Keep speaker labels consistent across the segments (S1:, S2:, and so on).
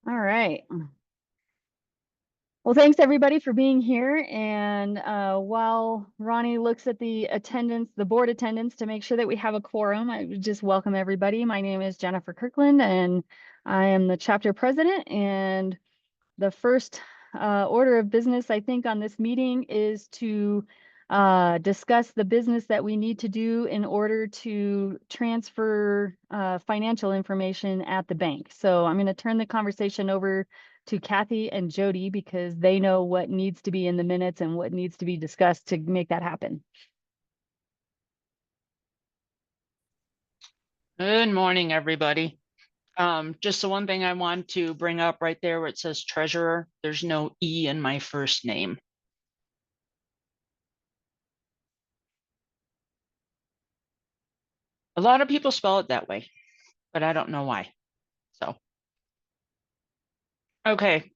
S1: All right. Well, thanks everybody for being here. And while Ronnie looks at the attendance, the board attendance to make sure that we have a quorum, I would just welcome everybody. My name is Jennifer Kirkland and I am the chapter president. And the first order of business, I think, on this meeting is to discuss the business that we need to do in order to transfer financial information at the bank. So I'm going to turn the conversation over to Kathy and Jody because they know what needs to be in the minutes and what needs to be discussed to make that happen.
S2: Good morning, everybody. Just the one thing I want to bring up right there where it says treasurer, there's no E in my first name. A lot of people spell it that way, but I don't know why. So, okay.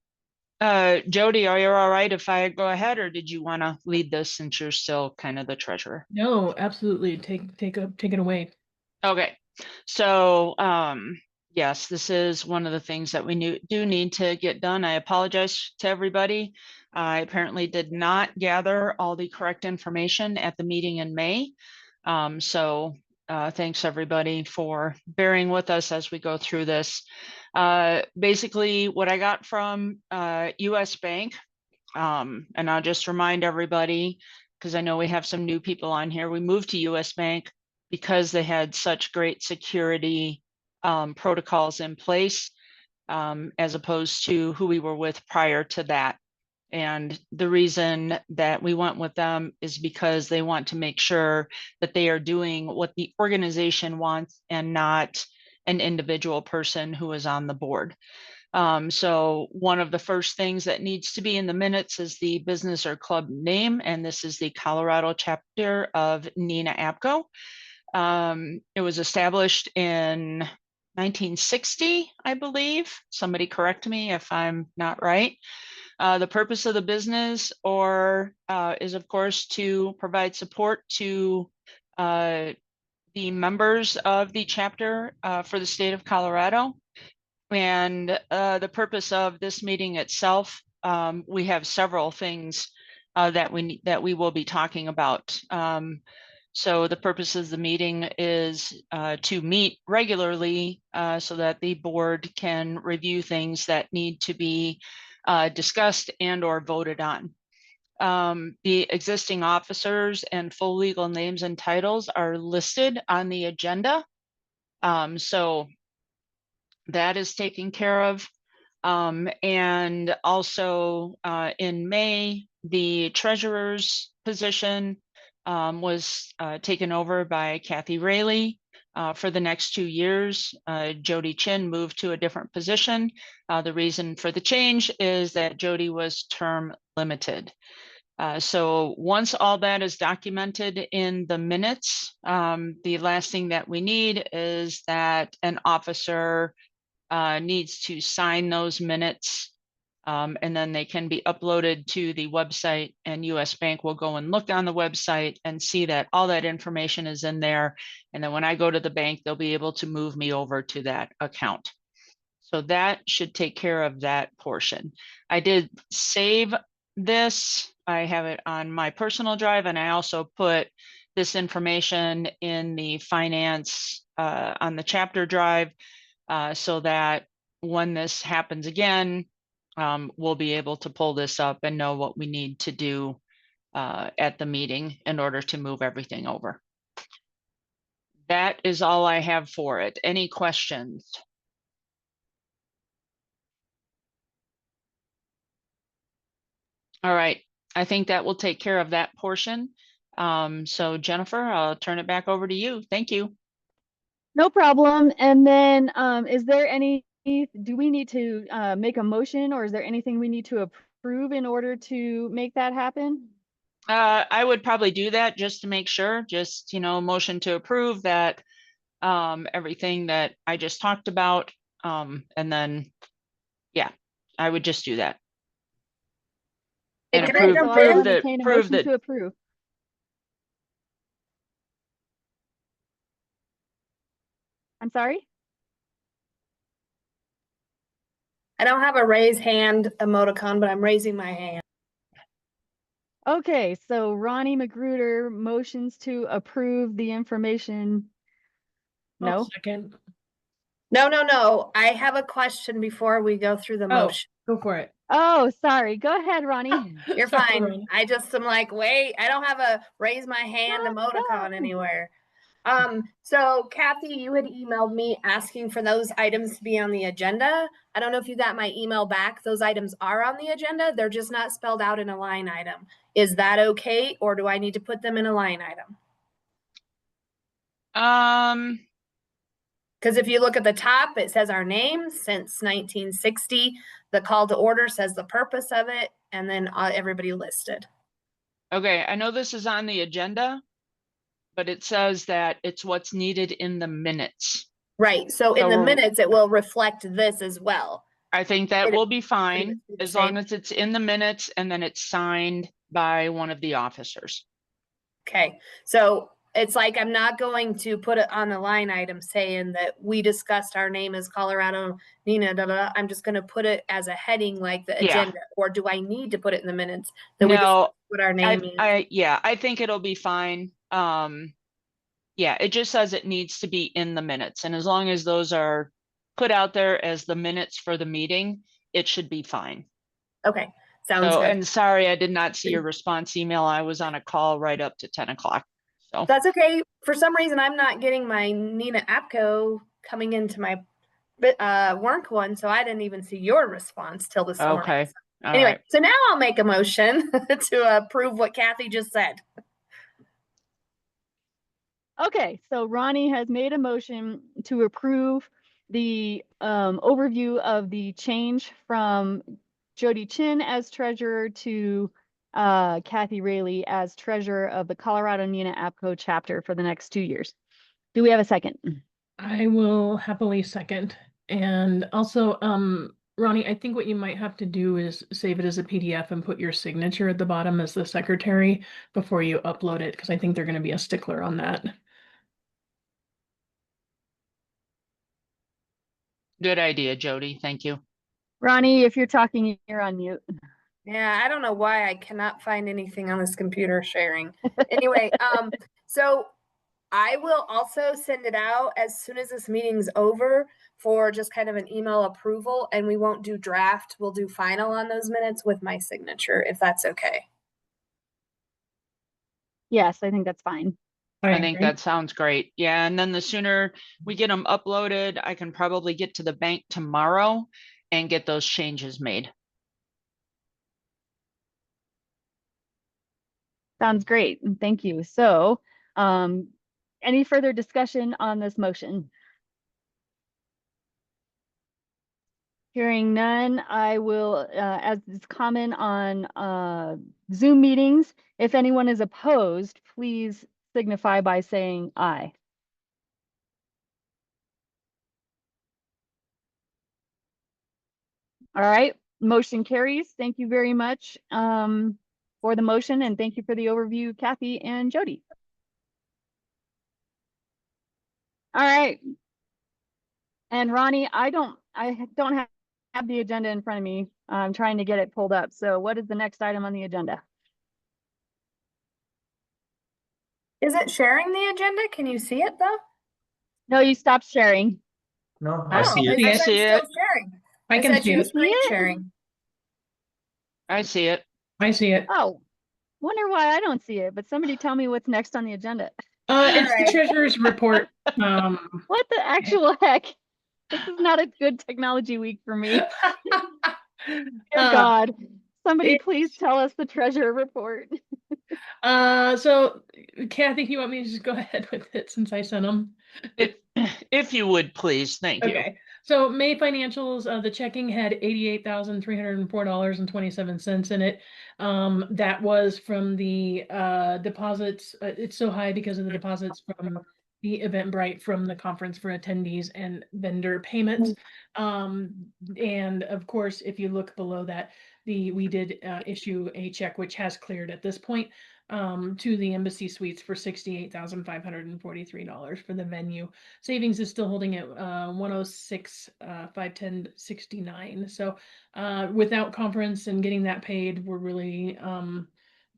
S2: Jody, are you all right if I go ahead, or did you want to lead this since you're still kind of the treasurer?
S3: No, absolutely. Take it away.
S2: Okay. So, yes, this is one of the things that we do need to get done. I apologize to everybody. I apparently did not gather all the correct information at the meeting in May. So thanks everybody for bearing with us as we go through this. Basically, what I got from US Bank, and I'll just remind everybody, because I know we have some new people on here, we moved to US Bank because they had such great security protocols in place, as opposed to who we were with prior to that. And the reason that we went with them is because they want to make sure that they are doing what the organization wants and not an individual person who is on the board. So one of the first things that needs to be in the minutes is the business or club name, and this is the Colorado chapter of Neenah APCO. It was established in 1960, I believe. Somebody correct me if I'm not right. The purpose of the business is, of course, to provide support to the members of the chapter for the state of Colorado. And the purpose of this meeting itself, we have several things that we will be talking about. So the purpose of the meeting is to meet regularly so that the board can review things that need to be discussed and or voted on. The existing officers and full legal names and titles are listed on the agenda. So that is taken care of. And also in May, the treasurer's position was taken over by Kathy Rayleigh. For the next 2 years, Jody Chin moved to a different position. The reason for the change is that Jody was term limited. So once all that is documented in the minutes, the last thing that we need is that an officer needs to sign those minutes, and then they can be uploaded to the website, and US Bank will go and look on the website and see that all that information is in there. And then when I go to the bank, they'll be able to move me over to that account. So that should take care of that portion. I did save this. I have it on my personal drive, and I also put this information in the finance on the chapter drive, so that when this happens again, we'll be able to pull this up and know what we need to do at the meeting in order to move everything over. That is all I have for it. Any questions? All right, I think that will take care of that portion. So Jennifer, I'll turn it back over to you. Thank you.
S1: No problem. And then is there do we need to make a motion, or is there anything we need to approve in order to make that happen?
S2: I would probably do that just to make sure, just, motion to approve that, everything that I just talked about. And then, yeah, I would just do that. And
S1: Okay,
S2: approve,
S1: so I will
S2: prove that,
S1: entertain a motion to approve. I'm sorry?
S4: I don't have a raise hand emoticon, but I'm raising my hand.
S1: Okay, so Ronnie Magruder motions to approve the information.
S3: I'll
S1: No?
S3: second.
S4: No. I have a question before we go through the
S3: Oh,
S4: motion.
S3: go for it.
S1: Oh, sorry. Go ahead, Ronnie.
S4: You're
S3: Sorry,
S4: fine.
S3: Ronnie.
S4: I just am like, wait, I don't have a raise my hand
S1: No,
S4: emoticon
S1: no.
S4: anywhere. So Kathy, you had emailed me asking for those items to be on the agenda. I don't know if you got my email back. Those items are on the agenda. They're just not spelled out in a line item. Is that okay? Or do I need to put them in a line item? Because if you look at the top, it says our name since 1960. The call to order says the purpose of it, and then everybody listed.
S2: Okay, I know this is on the agenda, but it says that it's what's needed in the minutes.
S4: Right. So in the
S2: So-
S4: minutes, it will reflect this as well.
S2: I think that
S4: It-
S2: will be fine
S4: much be the
S2: as long
S4: same.
S2: as it's in the minutes and then it's signed by one of the officers.
S4: Okay. So it's like I'm not going to put it on a line item saying that we discussed our name as Colorado Nina. I'm just going to put it as a heading like the
S2: Yeah.
S4: agenda. Or do I need to put it in the minutes that we
S2: No,
S4: discussed what our name is?
S2: I think it'll be fine. Yeah, it just says it needs to be in the minutes. And as long as those are put out there as the minutes for the meeting, it should be fine.
S4: Okay. Sounds
S2: So,
S4: good.
S2: and sorry, I did not see your response email. I was on a call right up to 10 o'clock. So,
S4: That's okay. For some reason, I'm not getting my Nina Apco coming into my work one, so I didn't even see your response till this morning.
S2: okay. All
S4: Anyway,
S2: right.
S4: so now I'll make a motion to approve what Kathy just said.
S1: Okay, so Ronnie has made a motion to approve the overview of the change from Jody Chin as treasurer to Kathy Rayleigh as treasurer of the Colorado Nina APCO chapter for the next 2 years. Do we have a second?
S3: I will happily second. And also, Ronnie, I think what you might have to do is save it as a PDF and put your signature at the bottom as the secretary before you upload it, because I think they're going to be a stickler on that.
S2: Good idea, Jody. Thank you.
S1: Ronnie, if you're talking, you're on mute.
S4: Yeah, I don't know why I cannot find anything on this computer sharing. Anyway, so I will also send it out as soon as this meeting's over for just kind of an email approval, and we won't do draft. We'll do final on those minutes with my signature, if that's okay.
S1: Yes, I think that's fine.
S2: I think that sounds great. Yeah, and then the sooner we get them uploaded, I can probably get to the bank tomorrow and get those changes made.
S1: Sounds great. Thank you. So, any further discussion on this motion? Hearing none, I will, as is common on Zoom meetings, if anyone is opposed, please signify by saying aye. All right, motion carries. Thank you very much for the motion, and thank you for the overview, Kathy and Jody. All right. And Ronnie, I don't have the agenda in front of me. I'm trying to get it pulled up. So what is the next item on the agenda?
S4: Is it sharing the agenda? Can you see it though?
S1: No, you stopped sharing.
S5: No, I
S4: Oh,
S5: see
S4: it
S5: it.
S2: I
S4: says
S2: see
S4: I'm
S2: it.
S4: still sharing.
S3: I
S4: It
S3: can
S4: said
S3: see
S4: you
S3: it.
S4: screen
S1: Yeah.
S4: sharing.
S2: I see it.
S3: I see it.
S1: Oh, wonder why I don't see it, but somebody tell me what's next on the agenda.
S3: It's the
S4: Alright.
S3: treasurer's report.
S1: What the actual heck? This is not a good technology week for me. Dear God, somebody please tell us the treasurer report.
S3: So Kathy, you want me to just go ahead with it since I sent them?
S2: If you would, please. Thank you.
S3: Okay, so May financials, the checking had $88,304.27 in it. That was from the deposits. It's so high because of the deposits from the Eventbrite from the conference for attendees and vendor payments. And of course, if you look below that, we did issue a check which has cleared at this point. to the Embassy Suites for $68,543 for the venue. Savings is still holding at 106 510.69. So without conference and getting that paid, we're really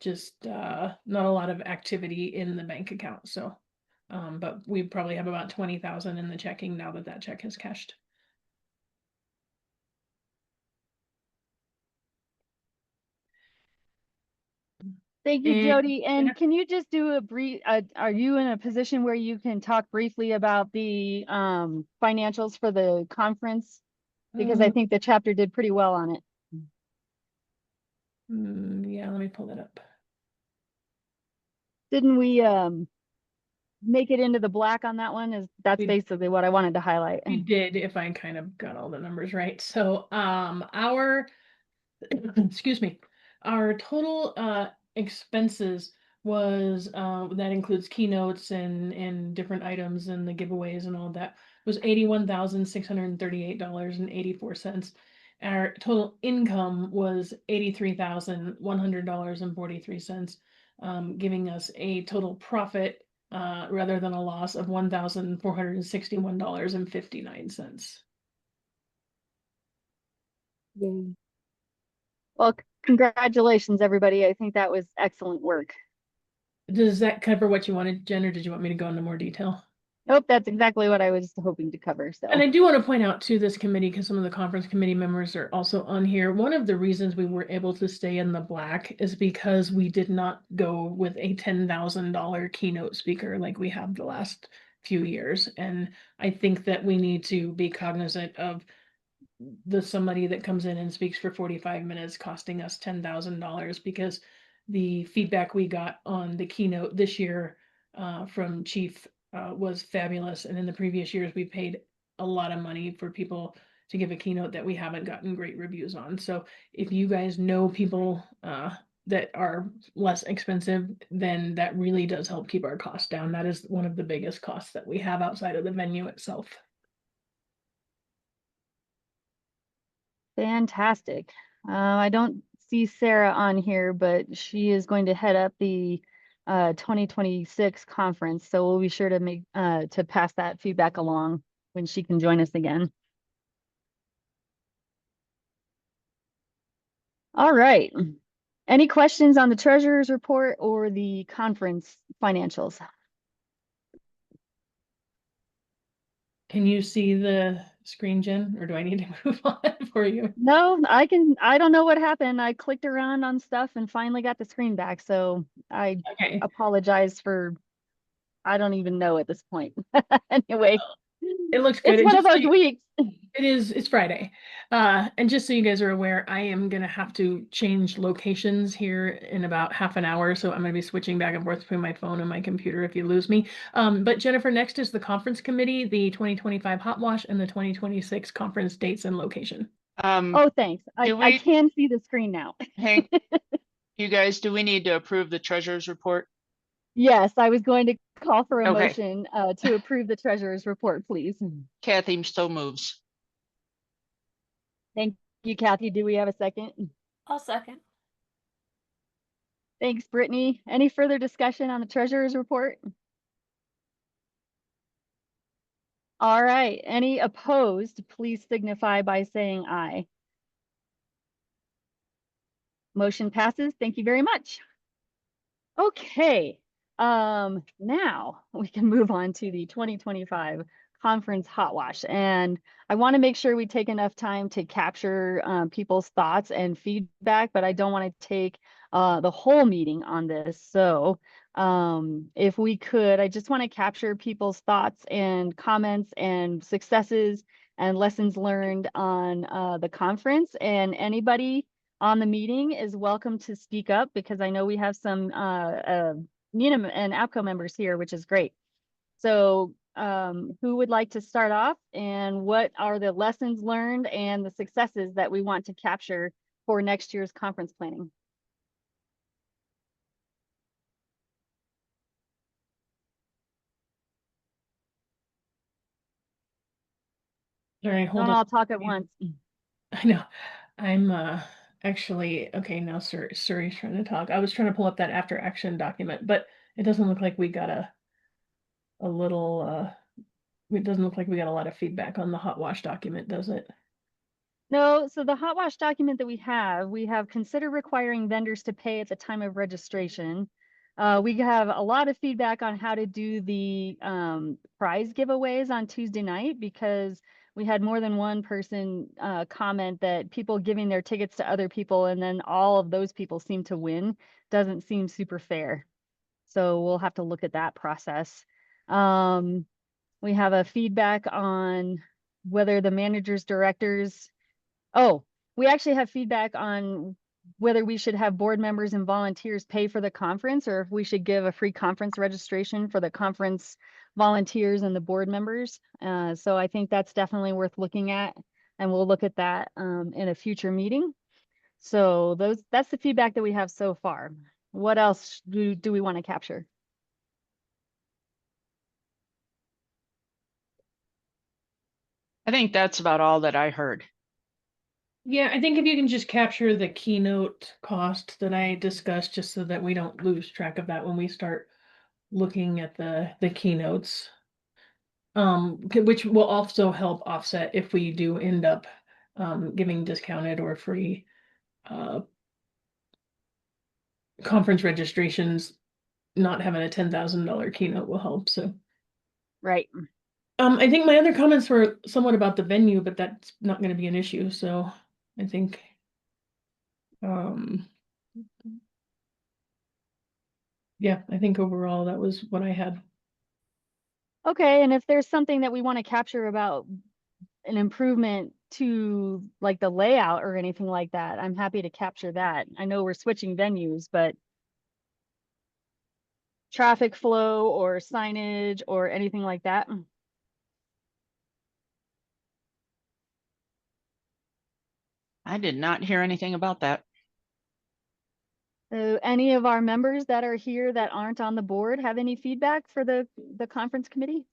S3: just not a lot of activity in the bank account. So but we probably have about 20,000 in the checking now that check has cashed.
S1: Thank you,
S3: And-
S1: Jody. And
S3: yeah.
S1: can you just do a brief, are you in a position where you can talk briefly about the financials for the conference? Because I think the chapter did pretty well on it.
S3: Yeah, let me pull that up.
S1: Didn't we make it into the black on that one? That's
S3: We-
S1: basically what I wanted to highlight.
S3: We did, if I kind of got all the numbers right. So our excuse me, our total expenses was that includes keynotes and different items and the giveaways and all that was $81,638.84. Our total income was $83,100.43, giving us a total profit rather than a loss of $1,461.59.
S1: Well, congratulations, everybody. I think that was excellent work.
S3: Does that cover what you wanted, Jen, or did you want me to go into more detail?
S1: Nope, that's exactly what I was hoping to cover. So,
S3: And I do want to point out to this committee, because some of the conference committee members are also on here. One of the reasons we were able to stay in the black is because we did not go with a $10,000 keynote speaker like we have the last few years. And I think that we need to be cognizant of somebody that comes in and speaks for 45 minutes costing us $10,000, because the feedback we got on the keynote this year from Chief was fabulous. And in the previous years, we paid a lot of money for people to give a keynote that we haven't gotten great reviews on. So if you guys know people that are less expensive, then that really does help keep our costs down. That is one of the biggest costs that we have outside of the venue itself.
S1: fantastic. I don't see Sarah on here, but she is going to head up the 2026 conference. So we'll be sure to make to pass that feedback along when she can join us again. All right. Any questions on the treasurer's report or the conference financials?
S3: Can you see the screen, Jen, or do I need to move on for you?
S1: No, I don't know what happened. I clicked around on stuff and finally got the screen back. So I
S3: Okay,
S1: apologize for, I don't even know at this point. Anyway,
S3: it looks good.
S1: it's
S3: And
S1: one of
S3: just so
S1: those
S3: you-
S1: weeks.
S3: it's Friday. And just so you guys are aware, I am gonna have to change locations here in about half an hour. So I'm gonna be switching back and forth between my phone and my computer if you lose me. But Jennifer, next is the conference committee, the 2025 hot wash, and the 2026 conference dates and location.
S1: Oh, thanks. I
S2: we-
S1: can see the screen now.
S2: Hank, you guys, do we need to approve the treasurer's report?
S1: Yes, I was going to call for a
S2: Okay.
S1: motion to approve the treasurer's report, please.
S2: Kathy so moves.
S1: Thank you, Kathy. Do we have a second?
S5: I'll second.
S1: Thanks, Brittany. Any further discussion on the treasurer's report? All right. Any opposed, please signify by saying aye. Motion passes. Thank you very much. Okay. Now we can move on to the 2025 conference hot wash. And I want to make sure we take enough time to capture people's thoughts and feedback, but I don't want to take the whole meeting on this. So if we could, I just want to capture people's thoughts and comments and successes and lessons learned on the conference. And anybody on the meeting is welcome to speak up, because I know we have some MENA and APCO members here, which is great. So who would like to start off, and what are the lessons learned and the successes that we want to capture for next year's conference planning?
S3: All right, hold
S1: Don't
S3: on.
S1: all talk at once.
S3: I know. I'm actually, okay, now Suri's trying to talk. I was trying to pull up that after action document, but it doesn't look like we got a little, it doesn't look like we got a lot of feedback on the hot wash document, does it?
S1: No, so the hot wash document that we have consider requiring vendors to pay at the time of registration. We have a lot of feedback on how to do the prize giveaways on Tuesday night, because we had more than one person comment that people giving their tickets to other people and then all of those people seem to win doesn't seem super fair. So we'll have to look at that process. We have a feedback on whether the managers, directors. Oh, we actually have feedback on whether we should have board members and volunteers pay for the conference, or if we should give a free conference registration for the conference volunteers and the board members. So I think that's definitely worth looking at, and we'll look at that in a future meeting. So that's the feedback that we have so far. What else do we want to capture?
S2: I think that's about all that I heard.
S3: Yeah, I think if you can just capture the keynote cost that I discussed, just so that we don't lose track of that when we start looking at the keynotes. Which will also help offset if we do end up giving discounted or free conference registrations. Not having a $10,000 keynote will help. So
S1: Right.
S3: I think my other comments were somewhat about the venue, but that's not going to be an issue. So I think yeah, I think overall that was what I had.
S1: Okay, and if there's something that we want to capture about an improvement to like the layout or anything like that, I'm happy to capture that. I know we're switching venues, but traffic flow or signage or anything like that.
S2: I did not hear anything about that.
S1: So any of our members that are here that aren't on the board have any feedback for the conference committee?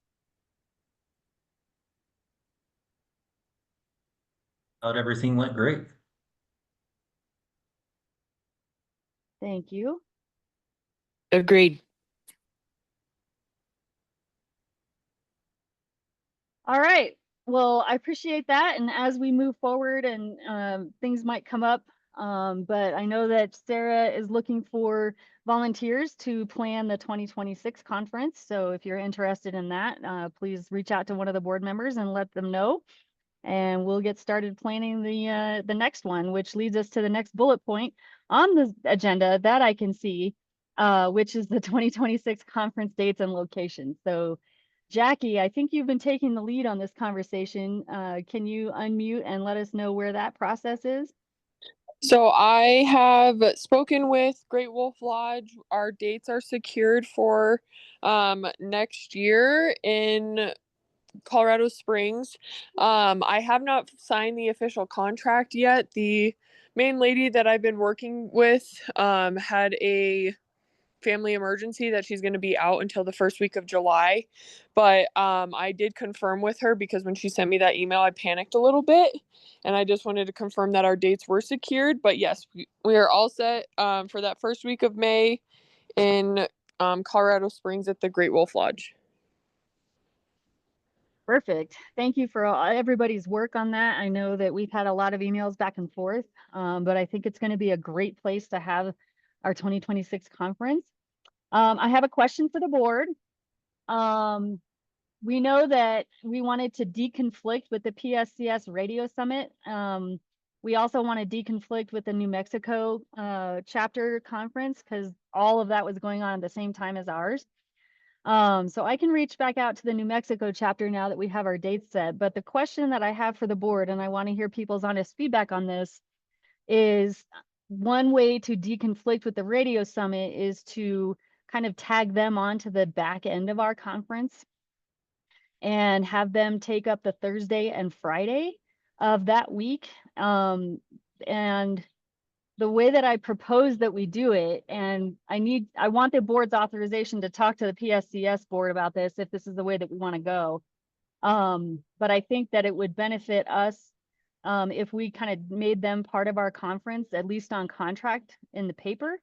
S5: Thought everything went great.
S1: Thank you.
S6: Agreed.
S1: All right. Well, I appreciate that. And as we move forward and things might come up, but I know that Sarah is looking for volunteers to plan the 2026 conference. So if you're interested in that, please reach out to one of the board members and let them know. And we'll get started planning the next one, which leads us to the next bullet point on the agenda that I can see, which is the 2026 conference dates and locations. So Jackie, I think you've been taking the lead on this conversation. Can you unmute and let us know where that process is?
S6: So I have spoken with Great Wolf Lodge. Our dates are secured for next year in Colorado Springs. I have not signed the official contract yet. The main lady that I've been working with had a family emergency that she's going to be out until the first week of July. But I did confirm with her, because when she sent me that email, I panicked a little bit. And I just wanted to confirm that our dates were secured. But yes, we are all set for that first week of May in Colorado Springs at the Great Wolf Lodge.
S1: Perfect. Thank you for everybody's work on that. I know that we've had a lot of emails back and forth, but I think it's going to be a great place to have our 2026 conference. I have a question for the board. We know that we wanted to deconflict with the PSCS Radio Summit. We also want to deconflict with the New Mexico chapter conference, because all of that was going on at the same time as ours. So I can reach back out to the New Mexico chapter now that we have our dates set. But the question that I have for the board, and I want to hear people's honest feedback on this, is one way to deconflict with the Radio Summit is to kind of tag them onto the back end of our conference and have them take up the Thursday and Friday of that week. And the way that I propose that we do it, and I want the board's authorization to talk to the PSCS board about this if this is the way that we want to go. But I think that it would benefit us if we kind of made them part of our conference, at least on contract in the paper,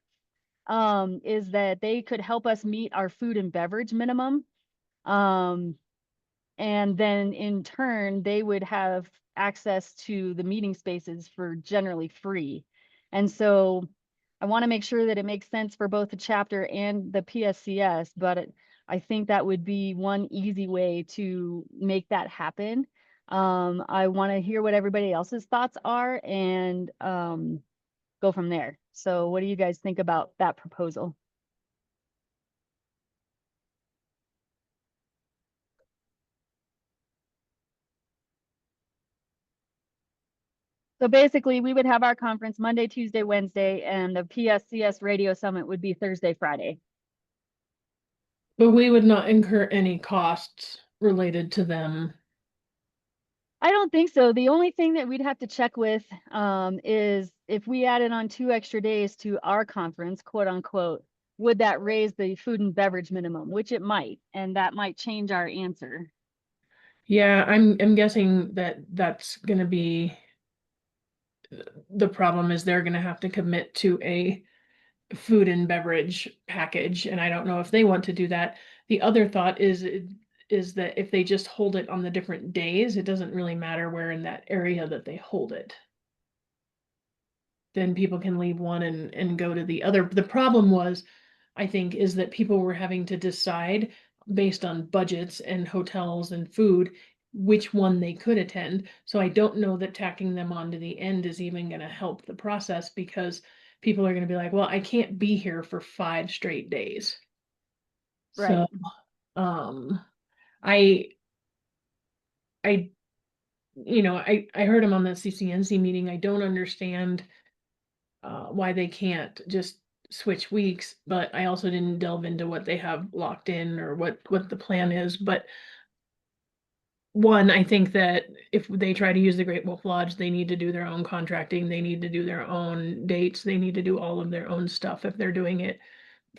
S1: is that they could help us meet our food and beverage minimum. And then in turn, they would have access to the meeting spaces for generally free. And so I want to make sure that it makes sense for both the chapter and the PSCS, but I think that would be one easy way to make that happen. I want to hear what everybody else's thoughts are and go from there. So what do you guys think about that proposal? So basically, we would have our conference Monday, Tuesday, Wednesday, and the PSCS Radio Summit would be Thursday, Friday.
S3: But we would not incur any costs related to them.
S1: I don't think so. The only thing that we'd have to check with is if we added on 2 extra days to our conference, quote unquote, would that raise the food and beverage minimum, which it might, and that might change our answer.
S3: Yeah, I'm guessing that that's gonna be the problem is they're gonna have to commit to a food and beverage package, and I don't know if they want to do that. The other thought is that if they just hold it on the different days, it doesn't really matter where in that area that they hold it. Then people can leave one and go to the other. The problem was, I think, is that people were having to decide based on budgets and hotels and food which one they could attend. So I don't know that tacking them on to the end is even going to help the process, because people are going to be like, well, I can't be here for 5 straight days.
S1: Right.
S3: So, I, I heard him on the CCNC meeting. I don't understand why they can't just switch weeks, but I also didn't delve into what they have locked in or what the plan is. But one, I think that if they try to use the Great Wolf Lodge, they need to do their own contracting, they need to do their own dates, they need to do all of their own stuff if they're doing it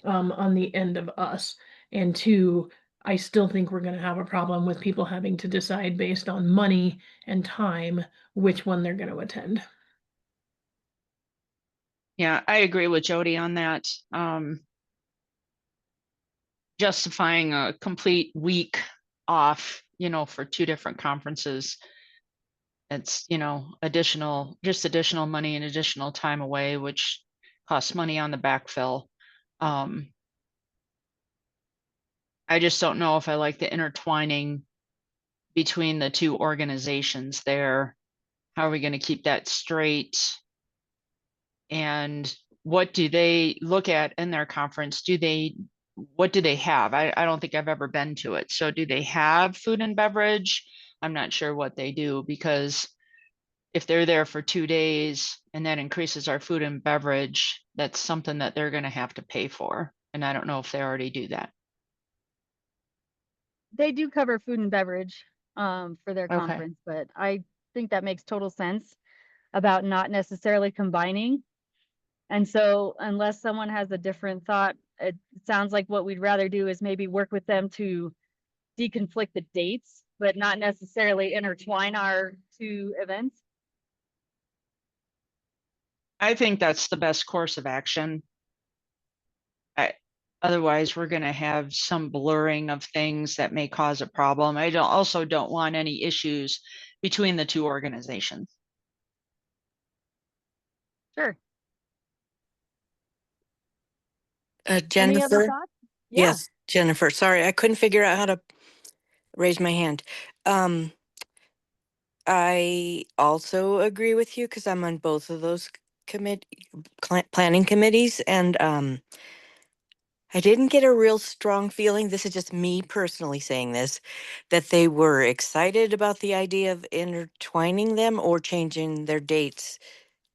S3: on the end of us. And two, I still think we're going to have a problem with people having to decide based on money and time which one they're going to attend.
S2: Yeah, I agree with Jody on that. Justifying a complete week off, for 2 different conferences. It's, additional money and additional time away, which costs money on the backfill. I just don't know if I like the intertwining between the 2 organizations there. How are we going to keep that straight? And what do they look at in their conference? What do they have? I don't think I've ever been to it. So do they have food and beverage? I'm not sure what they do, because if they're there for 2 days and that increases our food and beverage, that's something that they're going to have to pay for. And I don't know if they already do that.
S1: They do cover food and beverage for their
S2: Okay.
S1: conference, but I think that makes total sense about not necessarily combining. And so unless someone has a different thought, it sounds like what we'd rather do is maybe work with them to deconflict the dates, but not necessarily intertwine our 2 events.
S2: I think that's the best course of action. Otherwise, we're going to have some blurring of things that may cause a problem. I also don't want any issues between the 2 organizations.
S1: Sure. Any other
S7: Jennifer?
S1: thoughts? Yeah.
S7: Yes, Jennifer. Sorry, I couldn't figure out how to raise my hand. I also agree with you because I'm on both of those planning committees, and I didn't get a real strong feeling, this is just me personally saying this, that they were excited about the idea of intertwining them or changing their dates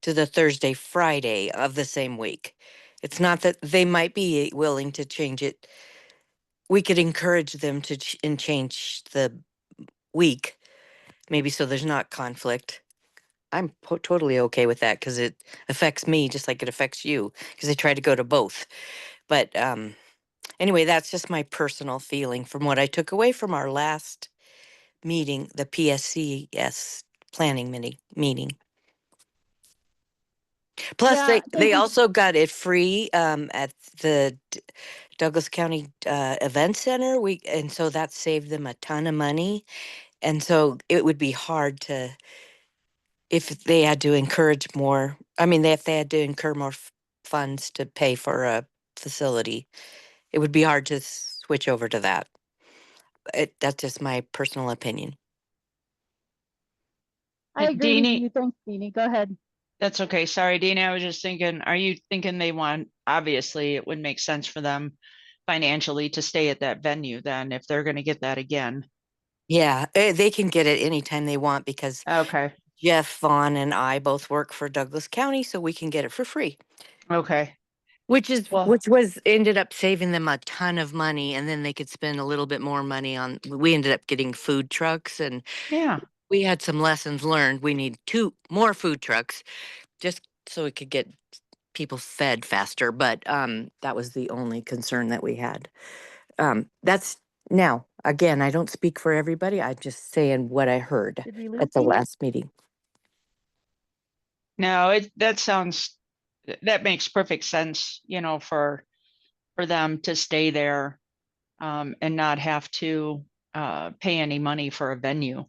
S7: to the Thursday, Friday of the same week. It's not that they might be willing to change it. We could encourage them to change the week, maybe so there's not conflict. I'm totally okay with that because it affects me just like it affects you, because I try to go to both. But anyway, that's just my personal feeling from what I took away from our last meeting, the PSCS planning meeting. Plus,
S1: Yeah,
S7: they
S1: thank you.
S7: also got it free at the Douglas County Event Center. And so that saved them a ton of money. And so it would be hard to, if they had to encourage more. I mean, if they had to incur more funds to pay for a facility, it would be hard to switch over to that. That's just my personal opinion.
S1: I agree with
S2: Deanie-
S1: you. Thanks, Deanie. Go ahead.
S2: That's okay. Sorry, Dina. I was just thinking, are you thinking they want, obviously it would make sense for them financially to stay at that venue then if they're going to get that again.
S7: Yeah, they can get it anytime they want because
S2: Okay.
S7: Jeff Vaughn and I both work for Douglas County, so we can get it for free.
S2: Okay.
S7: Which
S2: Well-
S7: ended up saving them a ton of money, and then they could spend a little bit more money on. We ended up getting food trucks, and
S2: Yeah.
S7: we had some lessons learned. We need 2 more food trucks, just so we could get people fed faster. But that was the only concern that we had. That's now again. I don't speak for everybody. I'm just saying what I heard
S1: Did we lose
S7: at the
S1: Deanie?
S7: last meeting.
S2: No, that makes perfect sense, for them to stay there and not have to pay any money for a venue.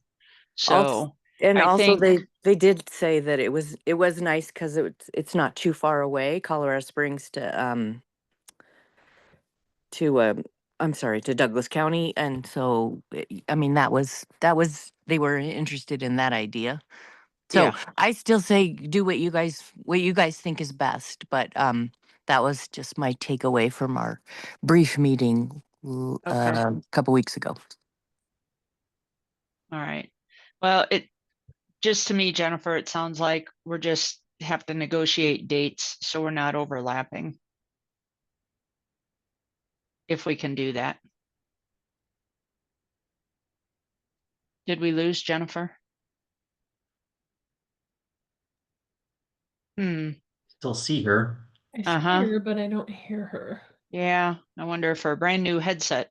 S2: So
S7: And
S2: I
S7: also
S2: think-
S7: they did say that it was nice because it's not too far away, Colorado Springs to I'm sorry, to Douglas County, and so I mean that was they were interested in that idea. So
S2: Yeah.
S7: I still say do what you guys think is best, but that was just my takeaway from our brief meeting a couple weeks ago.
S2: All right. Well, just to me, Jennifer, it sounds like we're just have to negotiate dates so we're not overlapping. If we can do that. Did we lose Jennifer?
S5: Still see her.
S3: I see
S2: Uh-huh.
S3: her, but I don't hear her.
S2: Yeah. I wonder if her brand new headset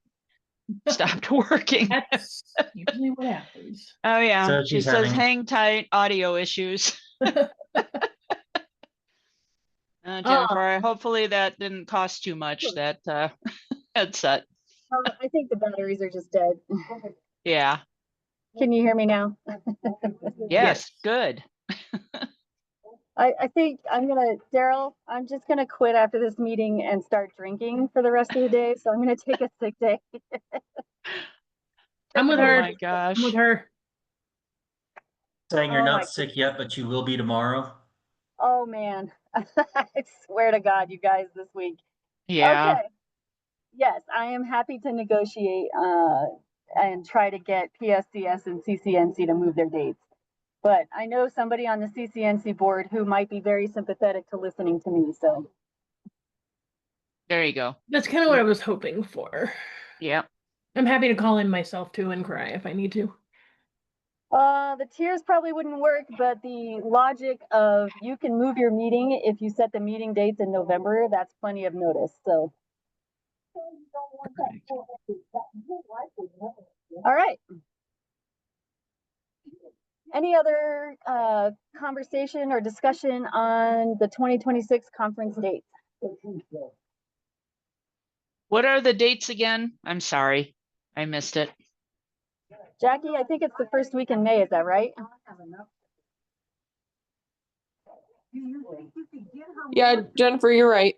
S2: stopped working.
S3: That's usually what happens.
S2: Oh yeah.
S5: So
S2: She
S5: she's
S2: says
S5: having-
S2: hang tight, audio issues. Jennifer, hopefully that didn't cost too much, that headset.
S1: I think the batteries are just dead.
S2: Yeah.
S1: Can you hear me now?
S2: Yes. Good.
S1: I think Daryl, I'm just gonna quit after this meeting and start drinking for the rest of the day. So I'm gonna take a sick day.
S3: I'm with
S2: Oh
S3: her.
S2: my gosh.
S3: I'm with her.
S5: Saying you're
S1: Oh my
S5: not sick yet, but you will be tomorrow.
S1: Oh man, I swear to God, you guys, this week.
S2: Yeah.
S1: Okay. Yes, I am happy to negotiate and try to get PSCS and CCNC to move their dates. But I know somebody on the CCNC board who might be very sympathetic to listening to me. So
S2: There you go.
S3: That's kind of what I was hoping for.
S2: Yeah.
S3: I'm happy to call in myself too and cry if I need to.
S1: the tears probably wouldn't work, but the logic of you can move your meeting if you set the meeting dates in November, that's plenty of notice. So. All right. Any other conversation or discussion on the 2026 conference dates?
S2: What are the dates again? I'm sorry. I missed it.
S1: Jackie, I think it's the first week in May, is that right?
S6: Yeah, Jennifer, you're right.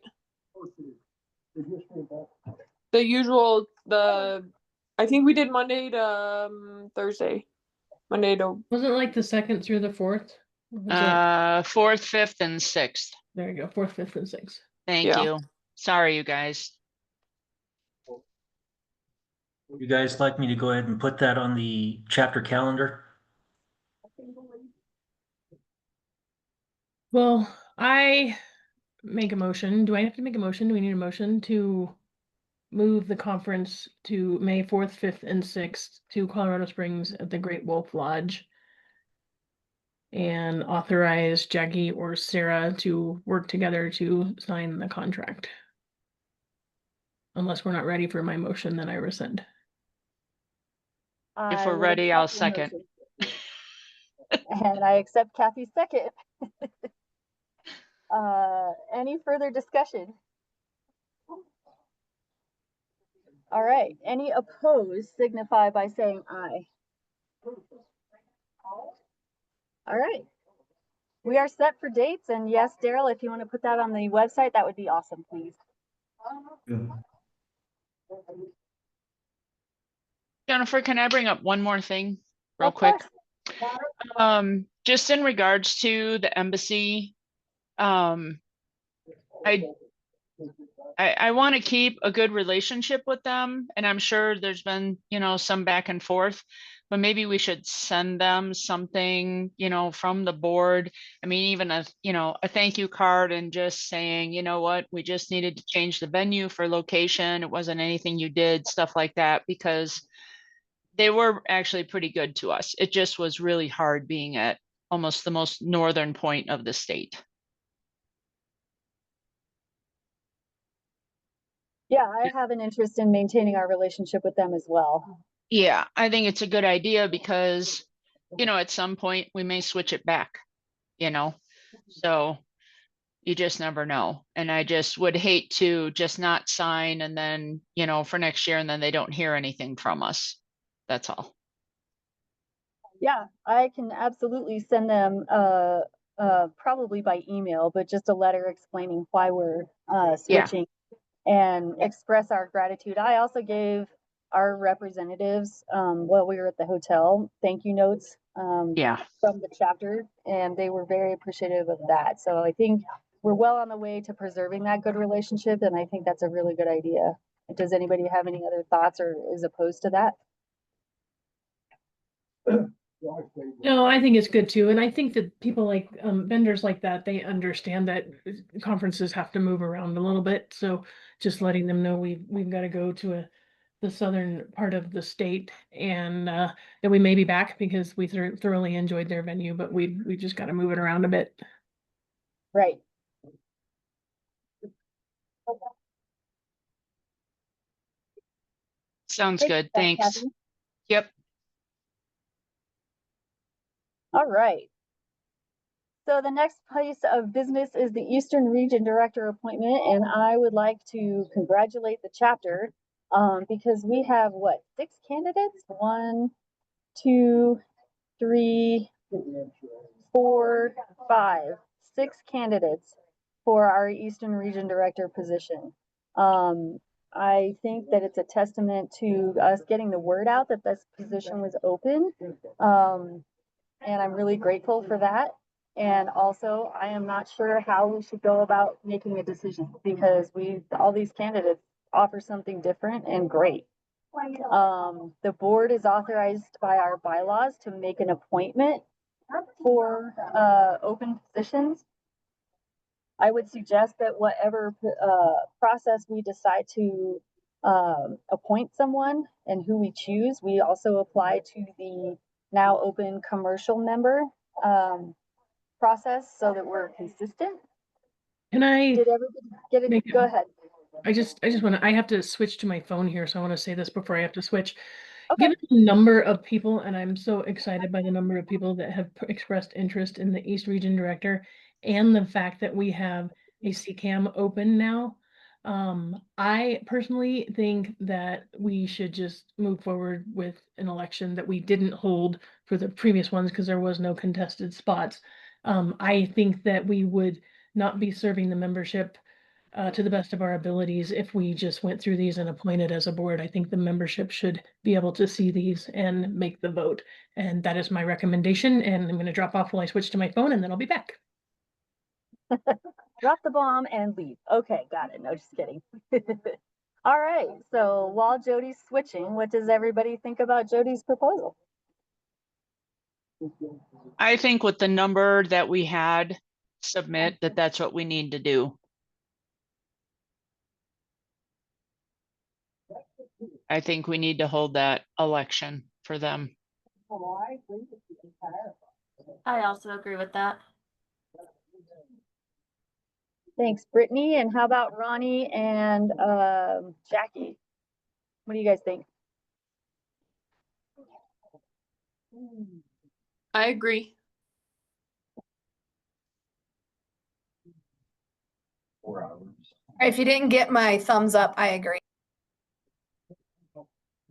S6: The usual, I think we did Monday to Thursday. Monday to,
S3: Wasn't it like the 2nd through the 4th? Or was it-
S2: 4th, 5th, and 6th.
S3: there you go, 4th, 5th, and 6th.
S2: Thank
S6: Yeah.
S2: you. Sorry, you guys.
S5: Would you guys like me to go ahead and put that on the chapter calendar?
S3: Well, I make a motion. Do I have to make a motion? Do we need a motion to move the conference to May 4th, 5th, and 6th to Colorado Springs at the Great Wolf Lodge? And authorize Jackie or Sarah to work together to sign the contract. Unless we're not ready for my motion, then I rescind.
S2: If
S1: I
S2: we're
S1: will
S2: ready, I'll
S1: accept the
S2: second.
S1: motion. And I accept Kathy's second. Any further discussion? All right, any opposed signify by saying aye. All right. We are set for dates, and yes, Daryl, if you want to put that on the website, that would be awesome, please.
S2: Jennifer, can I bring up one more thing real
S1: Of
S2: quick?
S1: course.
S2: Just in regards to the embassy, I want to keep a good relationship with them, and I'm sure there's been, you know, some back and forth, but maybe we should send them something, you know, from the board. I mean, even a, you know, a thank you card and just saying, you know what, we just needed to change the venue for location. It wasn't anything you did, stuff like that, because they were actually pretty good to us. It just was really hard being at almost the most northern point of the state.
S1: Yeah, I have an interest in maintaining our relationship with them as well.
S2: Yeah, I think it's a good idea because, you know, at some point we may switch it back, you know, so you just never know. And I just would hate to just not sign and then, you know, for next year and then they don't hear anything from us. That's all.
S1: Yeah, I can absolutely send them probably by email, but just a letter explaining why we're switching and express our gratitude. I also gave our representatives while we were at the hotel thank you notes
S2: Yeah.
S1: from the chapter, and they were very appreciative of that. So I think we're well on the way to preserving that good relationship, and I think that's a really good idea. Does anybody have any other thoughts or is opposed to that?
S3: No, I think it's good too. And I think that people like vendors like that, they understand that conferences have to move around a little bit. So just letting them know we've got to go to the southern part of the state and that we may be back because we thoroughly enjoyed their venue, but we just got to move it around a bit.
S1: Right.
S2: Sounds
S1: Great.
S2: good.
S1: Thanks,
S2: Thanks.
S1: Kathy.
S2: Yep.
S1: All right. So the next place of business is the Eastern Region Director appointment, and I would like to congratulate the chapter because we have what, 6 candidates? 1, 2, 3, 4, 5, 6 candidates for our Eastern Region Director position. I think that it's a testament to us getting the word out that this position was open. And I'm really grateful for that. And also, I am not sure how we should go about making a decision because all these candidates offer something different and great. The board is authorized by our bylaws to make an appointment for open positions. I would suggest that whatever process we decide to appoint someone and who we choose, we also apply to the now open commercial member process so that we're consistent.
S3: Can I
S1: Did everybody get it? Go ahead.
S3: I just want to, I have to switch to my phone here. So I want to say this before I have to switch.
S1: Okay.
S3: Given the number of people, and I'm so excited by the number of people that have expressed interest in the East Region Director and the fact that we have a CCAM open now, I personally think that we should just move forward with an election that we didn't hold for the previous ones because there was no contested spots. I think that we would not be serving the membership to the best of our abilities if we just went through these and appointed as a board. I think the membership should be able to see these and make the vote. And that is my recommendation. And I'm going to drop off while I switch to my phone and then I'll be back.
S1: Drop the bomb and leave. Okay, got it. No, just kidding. All right. So while Jody's switching, what does everybody think about Jody's proposal?
S2: I think with the number that we had submit that's what we need to do. I think we need to hold that election for them.
S8: I also agree with that.
S1: Thanks, Brittany. And how about Ronnie and Jackie? What do you guys think?
S6: I agree.
S4: If you didn't get my thumbs up, I agree.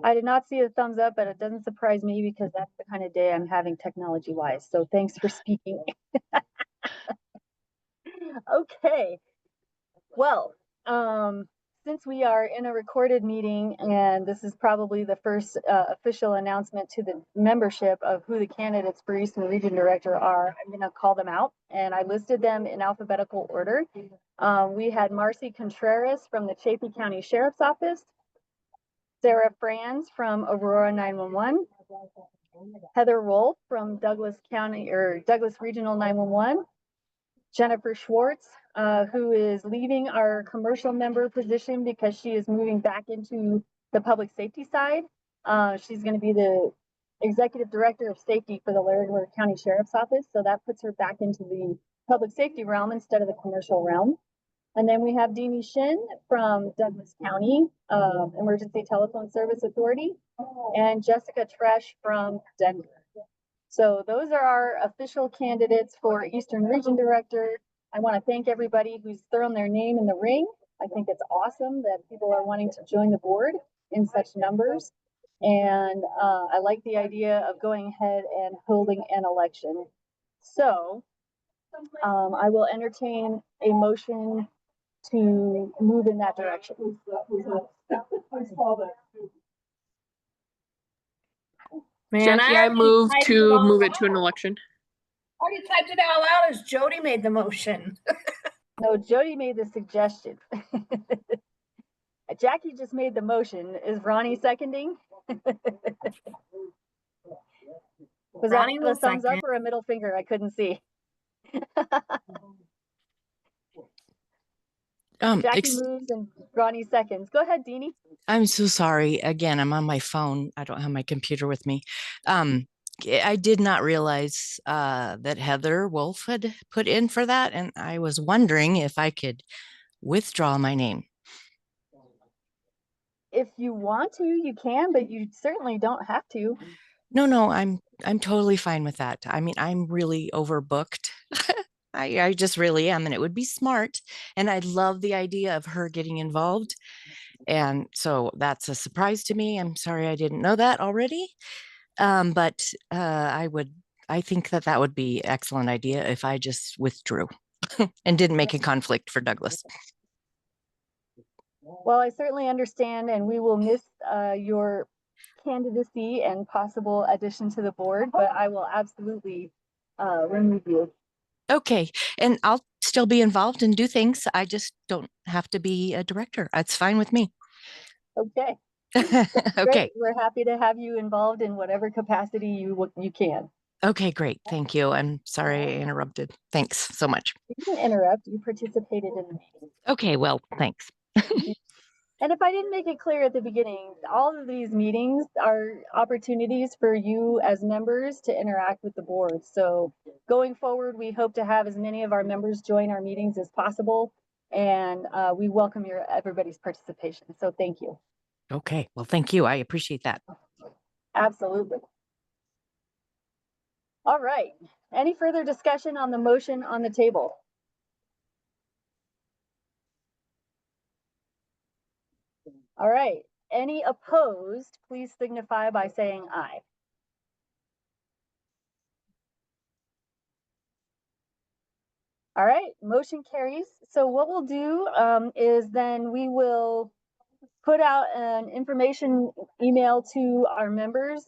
S1: I did not see a thumbs up, but it doesn't surprise me because that's the kind of day I'm having technology wise. So thanks for speaking. Okay. Well, since we are in a recorded meeting and this is probably the first official announcement to the membership of who the candidates for Eastern Region Director are, I'm going to call them out, and I listed them in alphabetical order. We had Marcy Contreras from the Chaffey County Sheriff's Office, Sarah Franz from Aurora 911, Heather Wolf from Douglas County or Douglas Regional 911, Jennifer Schwartz, who is leaving our commercial member position because she is moving back into the public safety side. She's going to be the executive director of safety for the Larimer County Sheriff's Office. So that puts her back into the public safety realm instead of the commercial realm. And then we have Deanie Shin from Douglas County Emergency Telephone Service Authority, and Jessica Tresh from Denver. So those are our official candidates for Eastern Region Director. I want to thank everybody who's thrown their name in the ring. I think it's awesome that people are wanting to join the board in such numbers. And I like the idea of going ahead and holding an election. So I will entertain a motion to move in that direction.
S4: Man,
S6: Jackie, I
S4: already
S6: move
S4: typed
S6: to
S4: all
S6: move it to an
S4: out.
S6: election.
S4: I already typed it out loud as Jody made the motion.
S1: No, Jody made the suggestion. Jackie just made the motion. Is Ronnie seconding? Was
S4: Ronnie
S1: that
S4: will
S1: a thumbs
S4: second.
S1: up or a middle finger? I couldn't see. Jackie moves and Ronnie seconds. Go ahead, Deanie.
S7: I'm so sorry. Again, I'm on my phone. I don't have my computer with me. I did not realize that Heather Wolf had put in for that, and I was wondering if I could withdraw my name.
S1: If you want to, you can, but you certainly don't have to.
S7: No, I'm totally fine with that. I mean, I'm really overbooked. I just really am, and it would be smart. And I love the idea of her getting involved. And so that's a surprise to me. I'm sorry I didn't know that already. But I think that would be an excellent idea if I just withdrew and didn't make a conflict for Douglas.
S1: Well, I certainly understand, and we will miss your candidacy and possible addition to the board, but I will absolutely remove you.
S7: Okay, and I'll still be involved and do things. I just don't have to be a director. That's fine with me.
S1: Okay.
S7: Okay.
S1: Great. We're happy to have you involved in whatever capacity you can.
S7: Okay, great. Thank you. I'm sorry I interrupted. Thanks so much.
S1: You didn't interrupt. You participated in the meeting.
S7: Okay, well, thanks.
S1: And if I didn't make it clear at the beginning, all of these meetings are opportunities for you as members to interact with the board. So going forward, we hope to have as many of our members join our meetings as possible. And we welcome everybody's participation. So thank you.
S7: Okay, well, thank you. I appreciate that.
S1: Absolutely. All right. Any further discussion on the motion on the table? All right. Any opposed, please signify by saying aye. All right, motion carries. So what we'll do is then we will put out an information email to our members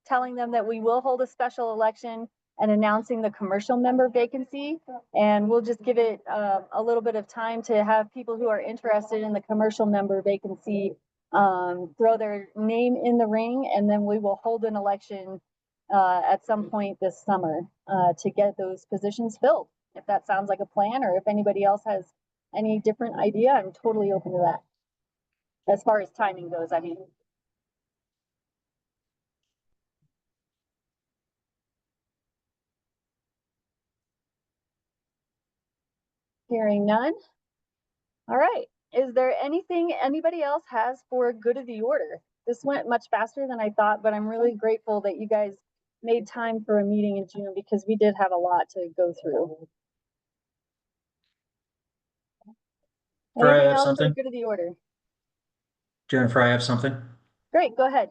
S1: telling them that we will hold a special election and announcing the commercial member vacancy. And we'll just give it a little bit of time to have people who are interested in the commercial member vacancy throw their name in the ring, and then we will hold an election at some point this summer to get those positions filled. If that sounds like a plan, or if anybody else has any different idea, I'm totally open to that. As far as timing goes, I mean. Hearing none. All right. Is there anything anybody else has for good of the order? This went much faster than I thought, but I'm really grateful that you guys made time for a meeting in June because we did have a lot to go through.
S5: Fry, I
S1: Anything
S5: have
S1: else for
S5: something.
S1: good of the order?
S5: Jennifer, I have something.
S1: Great, go ahead.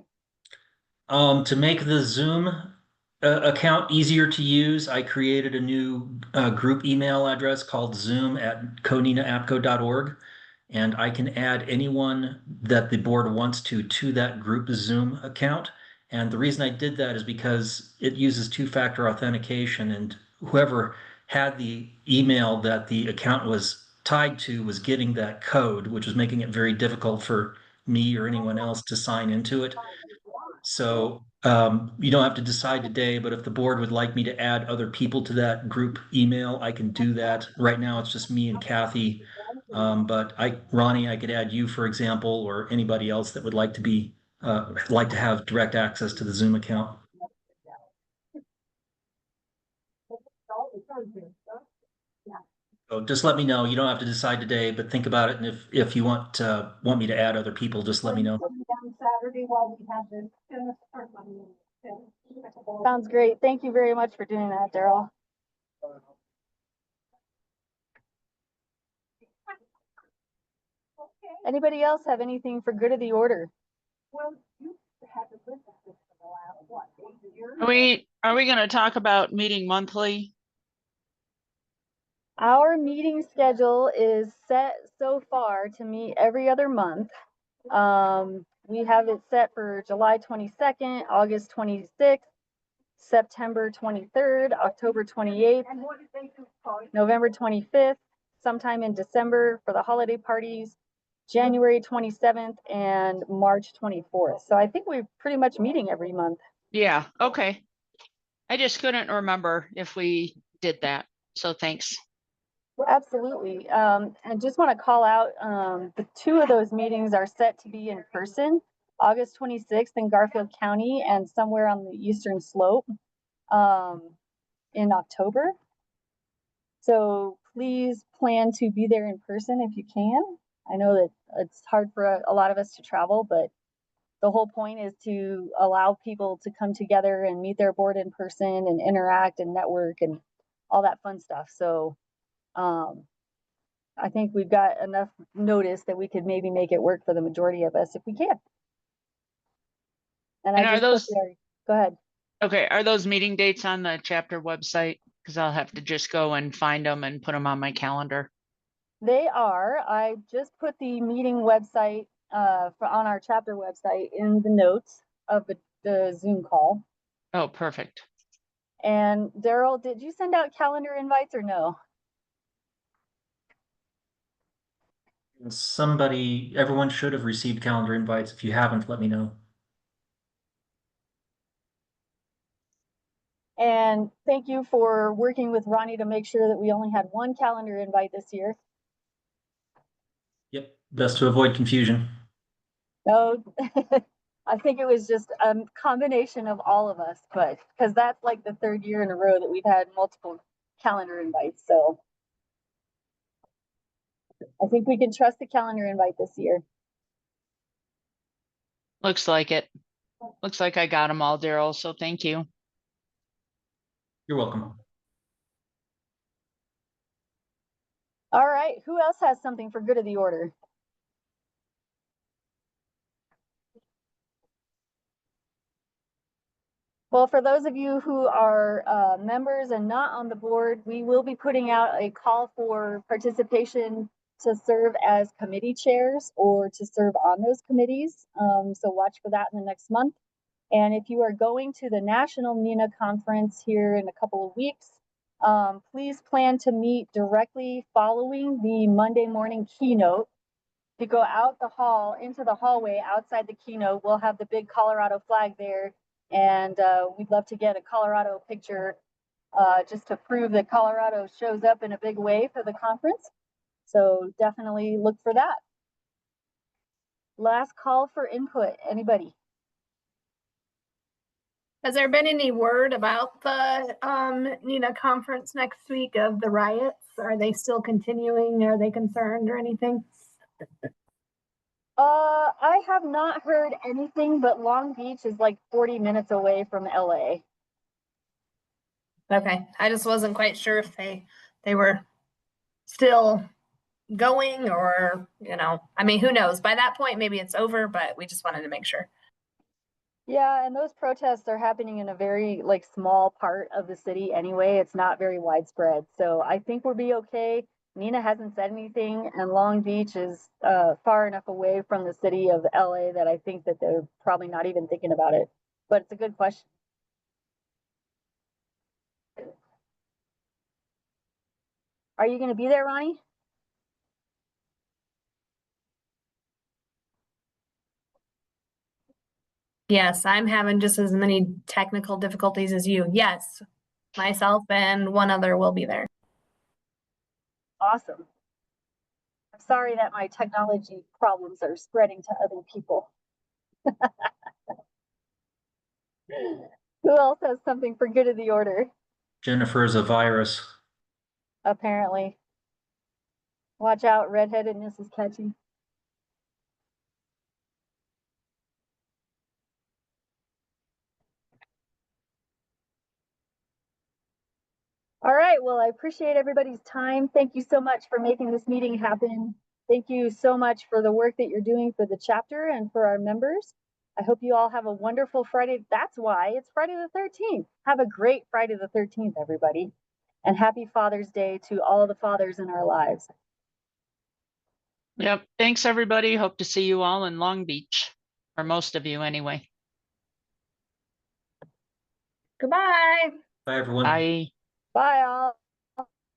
S5: To make the Zoom account easier to use, I created a new group email address called zoom@coninaapco.org. And I can add anyone that the board wants to that group Zoom account. And the reason I did that is because it uses two-factor authentication, and whoever had the email that the account was tied to was getting that code, which was making it very difficult for me or anyone else to sign into it. So you don't have to decide today, but if the board would like me to add other people to that group email, I can do that. Right now, it's just me and Kathy. But Ronnie, I could add you, for example, or anybody else that would like to have direct access to the Zoom account. So just let me know. You don't have to decide today, but think about it. And if you want me to add other people, just let me know.
S1: Sounds great. Thank you very much for doing that, Daryl. Anybody else have anything for good of the order?
S2: Are we going to talk about meeting monthly?
S1: Our meeting schedule is set so far to meet every other month. We have it set for July 22nd, August 26th, September 23rd, October 28th, November 25th, sometime in December for the holiday parties, January 27th, and March 24th. So I think we're pretty much meeting every month.
S2: Yeah, okay. I just couldn't remember if we did that. So thanks.
S1: Absolutely. And just want to call out the two of those meetings are set to be in person, August 26th in Garfield County and somewhere on the Eastern Slope in October. So please plan to be there in person if you can. I know that it's hard for a lot of us to travel, but the whole point is to allow people to come together and meet their board in person and interact and network and all that fun stuff. So I think we've got enough notice that we could maybe make it work for the majority of us if we can. And
S2: And
S1: I
S2: are
S1: just
S2: those,
S1: go ahead.
S2: okay, are those meeting dates on the chapter website? Because I'll have to just go and find them and put them on my calendar.
S1: They are. I just put the meeting website on our chapter website in the notes of the Zoom call.
S2: Oh, perfect.
S1: And Daryl, did you send out calendar invites or no?
S5: Everyone should have received calendar invites. If you haven't, let me know.
S1: And thank you for working with Ronnie to make sure that we only had one calendar invite this year.
S5: Yep, best to avoid confusion.
S1: No, I think it was just a combination of all of us, but because that's like the third year in a row that we've had multiple calendar invites. So I think we can trust the calendar invite this year.
S2: Looks like it. Looks like I got them all, Daryl. So thank you.
S5: You're welcome.
S1: All right, who else has something for good of the order? Well, for those of you who are members and not on the board, we will be putting out a call for participation to serve as committee chairs or to serve on those committees. So watch for that in the next month. And if you are going to the National NINA conference here in a couple of weeks, please plan to meet directly following the Monday morning keynote. To go out the hall, into the hallway outside the keynote, we'll have the big Colorado flag there. And we'd love to get a Colorado picture just to prove that Colorado shows up in a big way for the conference. So definitely look for that. Last call for input, anybody?
S4: Has there been any word about the NINA conference next week of the riots? Are they still continuing? Are they concerned or anything?
S1: I have not heard anything, but Long Beach is like 40 minutes away from LA.
S4: Okay, I just wasn't quite sure if they were still going or, I mean, who knows? By that point, maybe it's over, but we just wanted to make sure.
S1: Yeah, and those protests are happening in a very like small part of the city anyway. It's not very widespread. So I think we'll be okay. Nina hasn't said anything, and Long Beach is far enough away from the city of LA that I think that they're probably not even thinking about it. But it's a good question. Are you going to be there, Ronnie?
S4: Yes, I'm having just as many technical difficulties as you. Yes, myself and one other will be there.
S1: Awesome. I'm sorry that my technology problems are spreading to other people. Who else has something for good of the order?
S5: Jennifer is a virus.
S1: Apparently. Watch out, redheadedness is catchy. All right, well, I appreciate everybody's time. Thank you so much for making this meeting happen. Thank you so much for the work that you're doing for the chapter and for our members. I hope you all have a wonderful Friday. That's why it's Friday the 13th. Have a great Friday the 13th, everybody. And happy Father's Day to all the fathers in our lives.
S2: Yep. Thanks, everybody. Hope to see you all in Long Beach, or most of you anyway.
S4: Goodbye.
S5: Bye, everyone.
S2: Bye.
S1: Bye, all.